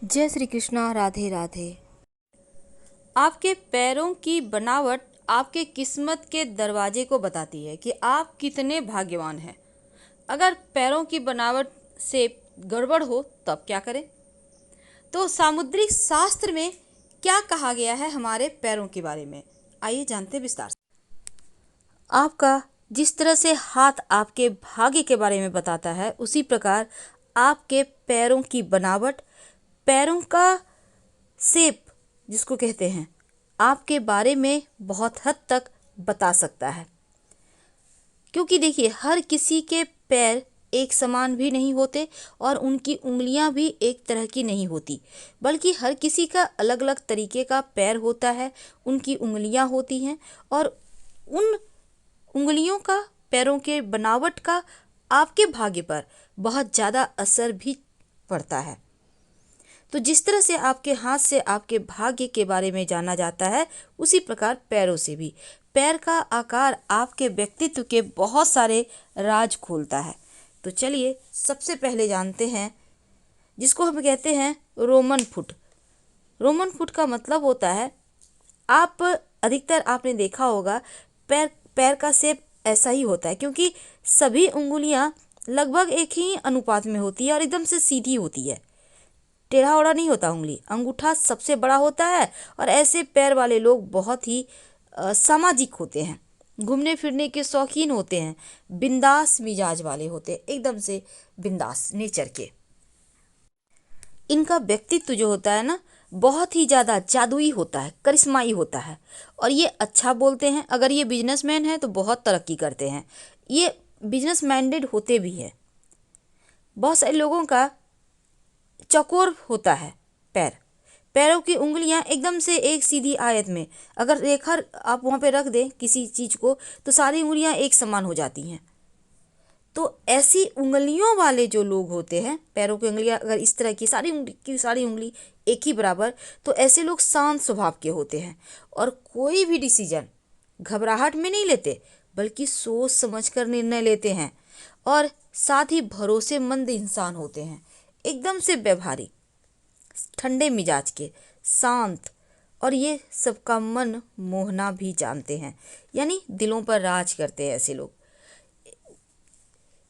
जय श्री कृष्णा। राधे राधे। आपके पैरों की बनावट आपके किस्मत के दरवाजे को बताती है कि आप कितने भाग्यवान हैं। अगर पैरों की बनावट से गड़बड़ हो तब क्या करें? तो सामुद्रिक शास्त्र में क्या कहा गया है हमारे पैरों के बारे में, आइए जानते हैं विस्तार से। आपका जिस तरह से हाथ आपके भाग्य के बारे में बताता है, उसी प्रकार आपके पैरों की बनावट, पैरों का शेप जिसको कहते हैं, आपके बारे में बहुत हद तक बता सकता है। क्योंकि देखिए, हर किसी के पैर एक समान भी नहीं होते और उनकी उंगलियां भी एक तरह की नहीं होती, बल्कि हर किसी का अलग अलग तरीके का पैर होता है, उनकी उंगलियां होती हैं और उन उंगलियों का, पैरों के बनावट का आपके भाग्य पर बहुत ज़्यादा असर भी पड़ता है। तो जिस तरह से आपके हाथ से आपके भाग्य के बारे में जाना जाता है, उसी प्रकार पैरों से भी। पैर का आकार आपके व्यक्तित्व के बहुत सारे राज खोलता है। तो चलिए सबसे पहले जानते हैं जिसको हम कहते हैं रोमन फुट। रोमन फुट का मतलब होता है, आप अधिकतर आपने देखा होगा पैर पैर का शेप ऐसा ही होता है, क्योंकि सभी उंगलियां लगभग एक ही अनुपात में होती है और एकदम से सीधी होती है, टेढ़ा ओढ़ा नहीं होता। उंगली, अंगूठा सबसे बड़ा होता है और ऐसे पैर वाले लोग बहुत ही सामाजिक होते हैं, घूमने फिरने के शौकीन होते हैं, बिंदास मिजाज वाले होते हैं, एकदम से बिंदास नेचर के। इनका व्यक्तित्व जो होता है ना, बहुत ही ज़्यादा जादुई होता है, करिश्माई होता है और ये अच्छा बोलते हैं। अगर ये बिजनेसमैन है तो बहुत तरक्की करते हैं, ये बिजनेस माइंडेड होते भी हैं। बहुत सारे लोगों का चौकोर होता है पैरों की उंगलियां एकदम से एक सीधी आयत में, अगर रेखा आप वहाँ पे रख दें किसी चीज़ को तो सारी उंगलियां एक समान हो जाती हैं। तो ऐसी उंगलियों वाले जो लोग होते हैं, पैरों की उंगलियां अगर इस तरह की सारी उंगली एक ही बराबर, तो ऐसे लोग शांत स्वभाव के होते हैं और कोई भी डिसीजन घबराहट में नहीं लेते, बल्कि सोच समझ कर निर्णय लेते हैं और साथ ही भरोसेमंद इंसान होते हैं, एकदम से व्यवहारिक, ठंडे मिजाज के, शांत, और ये सबका मन मोहना भी जानते हैं, यानी दिलों पर राज करते हैं ऐसे लोग।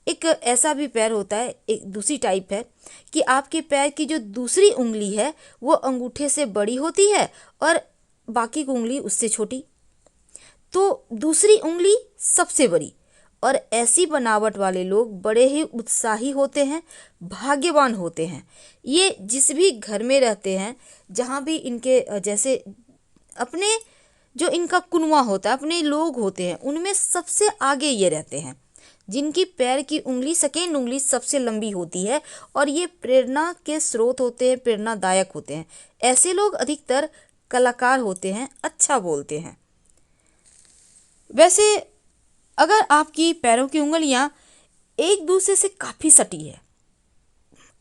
एक ऐसा भी पैर होता है, एक दूसरी टाइप है कि आपके पैर की जो दूसरी उंगली है वो अंगूठे से बड़ी होती है और बाकी की उंगली उससे छोटी, तो दूसरी उंगली सबसे बड़ी। और ऐसी बनावट वाले लोग बड़े ही उत्साही होते हैं, भाग्यवान होते हैं। ये जिस भी घर में रहते हैं, जहाँ भी इनके जैसे अपने जो इनका कुनवा होता है, अपने लोग होते हैं, उनमें सबसे आगे ये रहते हैं, जिनकी पैर की उंगली, सेकेंड उंगली सबसे लंबी होती है और ये प्रेरणा के स्रोत होते हैं, प्रेरणादायक होते हैं। ऐसे लोग अधिकतर कलाकार होते हैं, अच्छा बोलते हैं। वैसे अगर आपकी पैरों की उंगलियां एक दूसरे से काफ़ी सटी है,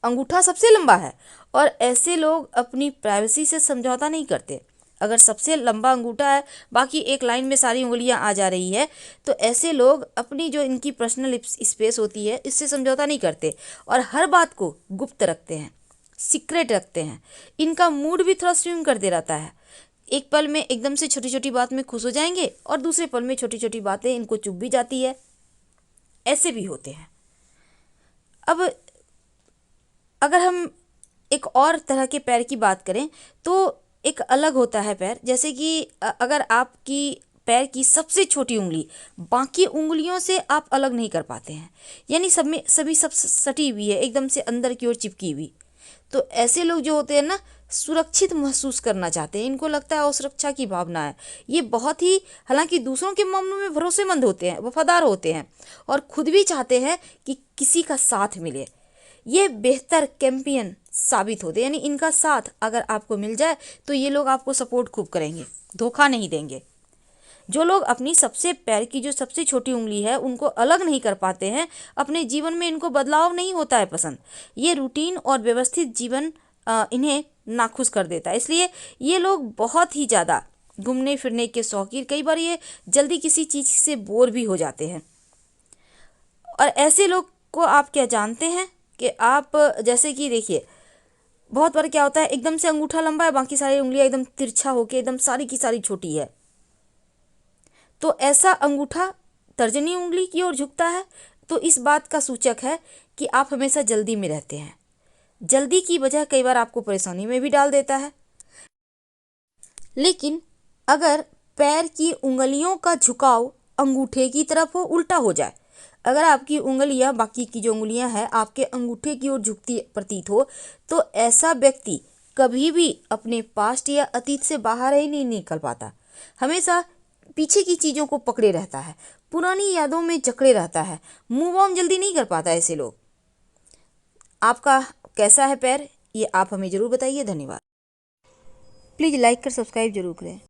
अंगूठा सबसे लंबा है और ऐसे लोग अपनी प्राइवेसी से समझौता नहीं करते। अगर सबसे लंबा अंगूठा है, बाकी एक लाइन में सारी उंगलियां आ जा रही है, तो ऐसे लोग अपनी जो इनकी पर्सनल स्पेस होती है इससे समझौता नहीं करते और हर बात को गुप्त रखते हैं, सीक्रेट रखते हैं। इनका मूड भी थोड़ा स्विंग करते रहता है, एक पल में एकदम से छोटी छोटी बात में खुश हो जाएंगे और दूसरे पल में छोटी छोटी बातें इनको चुभ भी जाती है, ऐसे भी होते हैं। अब अगर हम एक और तरह के पैर की बात करें तो एक अलग होता है पैर, जैसे कि अगर आपकी पैर की सबसे छोटी उंगली बाकी उंगलियों से आप अलग नहीं कर पाते हैं, यानी सब में सब सटी हुई है, एकदम से अंदर की ओर चिपकी हुई, तो ऐसे लोग जो होते हैं ना, सुरक्षित महसूस करना चाहते हैं, इनको लगता है असुरक्षा की भावना है। ये बहुत ही, हालांकि दूसरों के मामलों में भरोसेमंद होते हैं, वफादार होते हैं और खुद भी चाहते हैं कि किसी का साथ मिले। ये बेहतर कैंपियन साबित होते हैं, यानी इनका साथ अगर आपको मिल जाए तो ये लोग आपको सपोर्ट खूब करेंगे, धोखा नहीं देंगे। जो लोग अपनी सबसे पैर की जो सबसे छोटी उंगली है उनको अलग नहीं कर पाते हैं, अपने जीवन में इनको बदलाव नहीं होता है पसंद, ये रूटीन और व्यवस्थित जीवन इन्हें नाखुश कर देता है, इसलिए ये लोग बहुत ही ज़्यादा घूमने फिरने के शौकीन, कई बार ये जल्दी किसी चीज़ से बोर भी हो जाते हैं। और ऐसे लोग को आप क्या जानते हैं कि आप, जैसे कि देखिए, बहुत बार क्या होता है, एकदम से अंगूठा लंबा है, बाकी सारी उंगलियां एकदम तिरछा होके एकदम सारी की सारी छोटी है। तो ऐसा अंगूठा तर्जनी उंगली की ओर झुकता है, तो इस बात का सूचक है कि आप हमेशा जल्दी में रहते हैं। जल्दी की वजह कई बार आपको परेशानी में भी डाल देता है। लेकिन अगर पैर की उंगलियों का झुकाव अंगूठे की तरफ हो, उल्टा हो जाए, अगर आपकी उंगलियां, बाकी की जो उंगलियां हैं, आपके अंगूठे की ओर झुकती प्रतीत हो, तो ऐसा व्यक्ति कभी भी अपने पास्ट या अतीत से बाहर ही नहीं निकल पाता। हमेशा पीछे की चीज़ों को पकड़े रहता है, पुरानी यादों में जकड़े रहता है, मूव ऑन जल्दी नहीं कर पाता ऐसे लोग। आपका कैसा है पैर, ये आप हमें ज़रूर बताइए। धन्यवाद। प्लीज़ लाइक कर सब्सक्राइब जरूर करें।